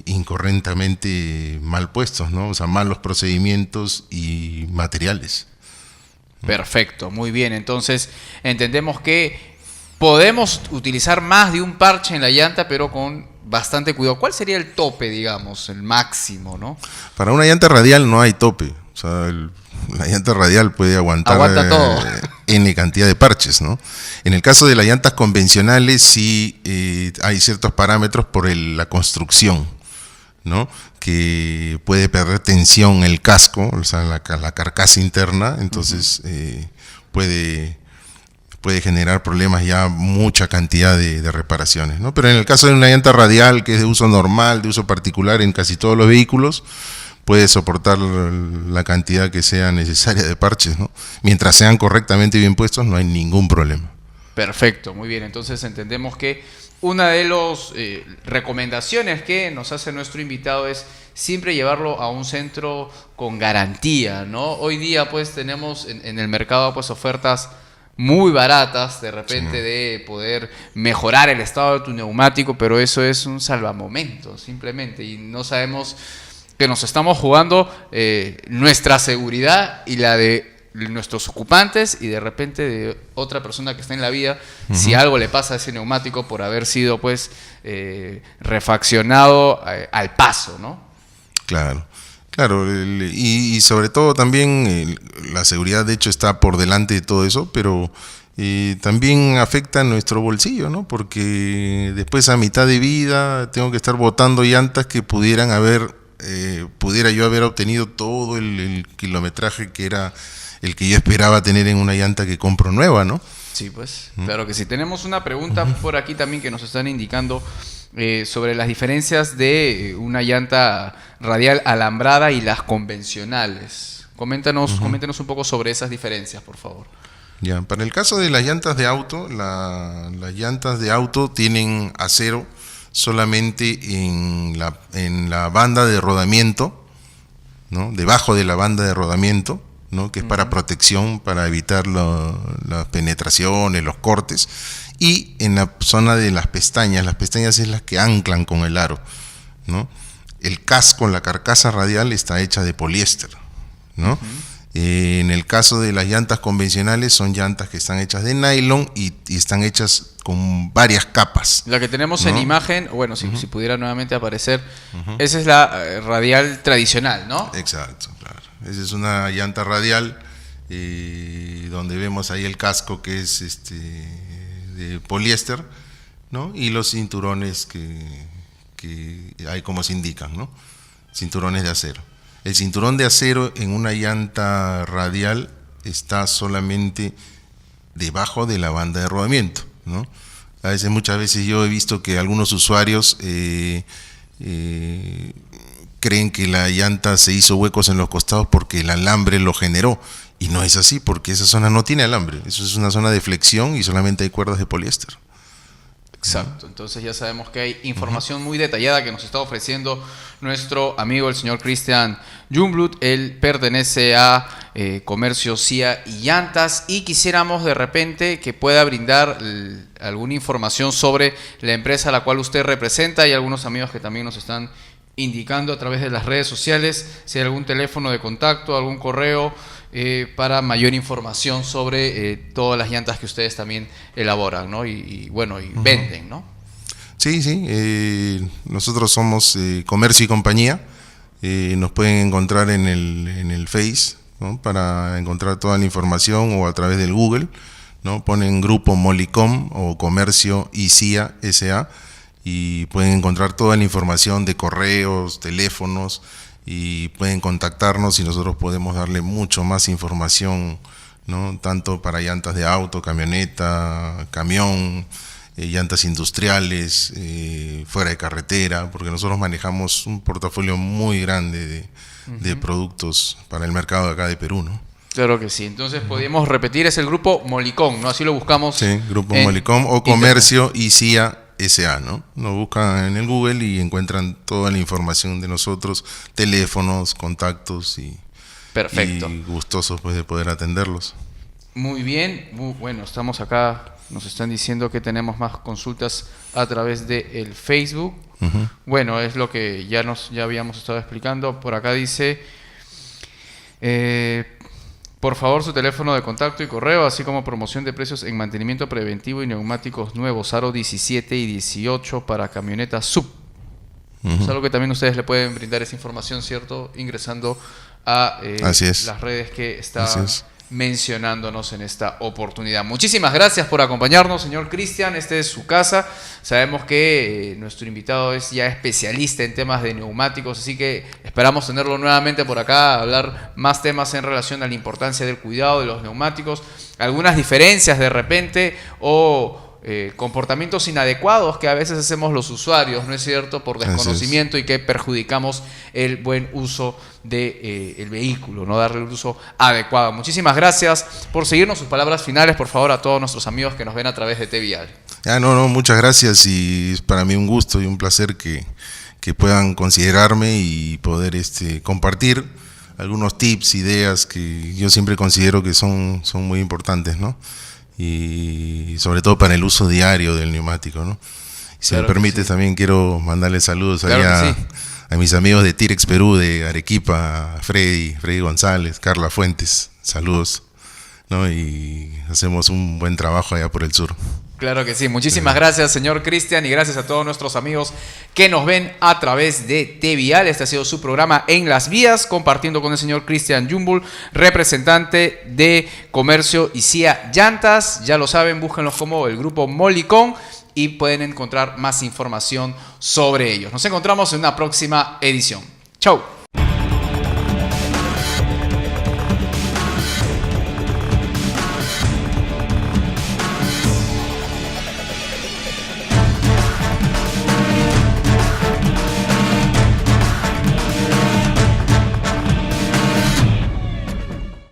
incorrectamente mal puestos, ¿no? O sea, malos procedimientos y materiales. Perfecto, muy bien. Entonces, entendemos que podemos utilizar más de un parche en la llanta, pero con bastante cuidado. ¿Cuál sería el tope, digamos, el máximo, no? Para una llanta radial no hay tope. O sea, la llanta radial puede aguantar todo. N cantidad de parches, ¿no? En el caso de las llantas convencionales sí hay ciertos parámetros por la construcción, ¿no? Que puede perder tensión el casco, o sea, la carcasa interna, entonces puede generar problemas, ya mucha cantidad de reparaciones, ¿no? Pero en el caso de una llanta radial que es de uso normal, de uso particular en casi todos los vehículos, puede soportar la cantidad que sea necesaria de parches, ¿no? Mientras sean correctamente bien puestos, no hay ningún problema. Perfecto, muy bien. Entonces entendemos que una de las recomendaciones que nos hace nuestro invitado es siempre llevarlo a un centro con garantía, ¿no? Hoy día pues tenemos en el mercado pues ofertas muy baratas de repente, sí, de poder mejorar el estado de tu neumático, pero eso es un salvamomento simplemente, y no sabemos que nos estamos jugando nuestra seguridad y la de nuestros ocupantes y de repente de otra persona que está en la vía, si algo le pasa a ese neumático por haber sido pues refaccionado al paso, ¿no? Claro. Claro, y sobre todo también la seguridad de hecho está por delante de todo eso, pero también afecta a nuestro bolsillo, ¿no? Porque después a mitad de vida tengo que estar botando llantas que pudiera yo haber obtenido todo el kilometraje que era el que yo esperaba tener en una llanta que compro nueva, ¿no? Sí, pues, claro que sí. Tenemos una pregunta por aquí también que nos están indicando sobre las diferencias de una llanta radial alambrada y las convencionales. Coméntanos un poco sobre esas diferencias, por favor. Ya, para el caso de las llantas de auto, las llantas de auto tienen acero solamente en la banda de rodamiento, ¿no? Debajo de la banda de rodamiento, ¿no? Que es para protección, para evitar las penetraciones, los cortes, y en la zona de las pestañas es las que anclan con el aro, ¿no? El casco, la carcasa radial está hecha de poliéster, ¿no? En el caso de las llantas convencionales son llantas que están hechas de nylon y están hechas con varias capas. La que tenemos, ¿no?, en imagen, bueno, si pudiera nuevamente aparecer, esa es la radial tradicional, ¿no? Exacto, claro. Esa es una llanta radial donde vemos ahí el casco que es de poliéster, ¿no? Y los cinturones que hay como se indican, ¿no? Cinturones de acero. El cinturón de acero en una llanta radial está solamente debajo de la banda de rodamiento, ¿no? Muchas veces yo he visto que algunos usuarios creen que la llanta se hizo huecos en los costados porque el alambre lo generó, y no es así, porque esa zona no tiene alambre, eso es una zona de flexión y solamente hay cuerdas de poliéster. Exacto, entonces ya sabemos que hay información muy detallada que nos está ofreciendo nuestro amigo el señor Christian Jungblut. Él pertenece a Comercio CIA y Llantas, y quisiéramos de repente que pueda brindar alguna información sobre la empresa a la cual usted representa. Hay algunos amigos que también nos están indicando a través de las redes sociales si hay algún teléfono de contacto, algún correo para mayor información sobre todas las llantas que ustedes también elaboran, ¿no? Y venden, ¿no? Sí, nosotros somos Comercio y Compañía. Nos pueden encontrar en el Face, ¿no? Para encontrar toda la información, o a través del Google, ¿no? Ponen Grupo Molicom o Comercio y CIA S.A. y pueden encontrar toda la información de correos, teléfonos, y pueden contactarnos y nosotros podemos darle mucho más información, ¿no? Tanto para llantas de auto, camioneta, camión, llantas industriales, fuera de carretera, porque nosotros manejamos un portafolio muy grande de productos para el mercado de acá de Perú, ¿no? Claro que sí. Entonces podríamos repetir, es el grupo Molicom, ¿no? Así lo buscamos. Sí, grupo Molicom o Comercio y CIA SA, ¿no? Nos buscan en el Google y encuentran toda la información de nosotros, teléfonos, contactos y perfecto. Y gustosos pues de poder atenderlos. Muy bien, bueno, estamos acá, nos están diciendo que tenemos más consultas a través de el Facebook. Bueno, es lo que ya habíamos estado explicando. Por acá dice, por favor, su teléfono de contacto y correo, así como promoción de precios en mantenimiento preventivo y neumáticos nuevos, aro 17 y 18 para camionetas sub. Es algo que también ustedes le pueden brindar esa información, ¿cierto? Ingresando a las redes que está mencionándonos en esta oportunidad. Muchísimas gracias por acompañarnos, señor Cristian. Esta es su casa. Sabemos que nuestro invitado es ya especialista en temas de neumáticos, así que esperamos tenerlo nuevamente por acá, hablar más temas en relación a la importancia del cuidado de los neumáticos, algunas diferencias de repente o comportamientos inadecuados que a veces hacemos los usuarios, ¿no es cierto?, por desconocimiento y que perjudicamos el buen uso de el vehículo, no darle el uso adecuado. Muchísimas gracias por seguirnos. Sus palabras finales, por favor, a todos nuestros amigos que nos ven a través de TVial. Muchas gracias, y es para mí un gusto y un placer que puedan considerarme y poder compartir algunos tips, ideas que yo siempre considero que son muy importantes, ¿no? Y sobre todo para el uso diario del neumático, ¿no? Si me permites, también quiero mandarle saludos a mis amigos de Tirex Perú, de Arequipa, Freddy González, Carla Fuentes, saludos, ¿no? Y hacemos un buen trabajo allá por el sur. Claro que sí. Muchísimas gracias, señor Cristian, y gracias a todos nuestros amigos que nos ven a través de TVial. Este ha sido su programa En las Vías, compartiendo con el señor Cristian Jumbul, representante de Comercio y CIA Llantas. Ya lo saben, búsquenlos como el grupo Molicom y pueden encontrar más información sobre ellos. Nos encontramos en una próxima edición. Chau.